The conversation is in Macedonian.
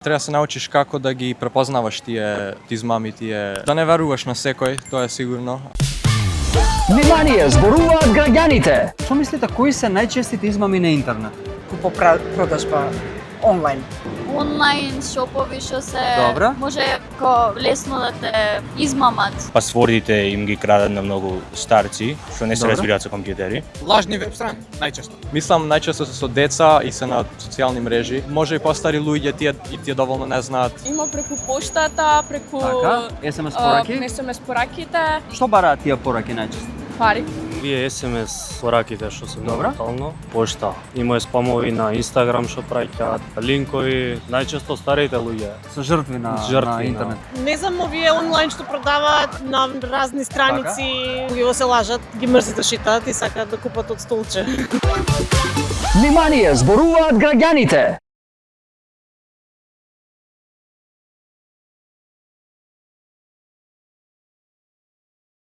Треба да се научиш како да ги препознаваш тие измами, да не веруваш на секој, тоа е сигурно. Внимание, зборуваат граѓаните. Што мислите, кои се најчестите измами на интернет? Купопродажба онлайн. Онлайн шопови што се Добра. може лесно да те измамат. Пасвордите им ги крадат на многу старци, што не се Добра. разбираат со компјутери. Лажни веб страни, најчесто. Мислам најчесто се со деца и се на социјални мрежи. Може и постари луѓе тие доволно не знаат. Има преку поштата, преку Така, SMS пораки. SMS пораките, Што бараат тие пораки најчесто? пари. Вие SMS пораките што се Добра. актуално, пошта. Има спамови на Инстаграм што праќаат, линкови, најчесто старите луѓе. Со жртви на интернет. Не знам, овие онлайн што продаваат на разни страници, луѓе се лажат, ги мрзат да шитаат и сакаат да купат од столче. Внимание, зборуваат граѓаните.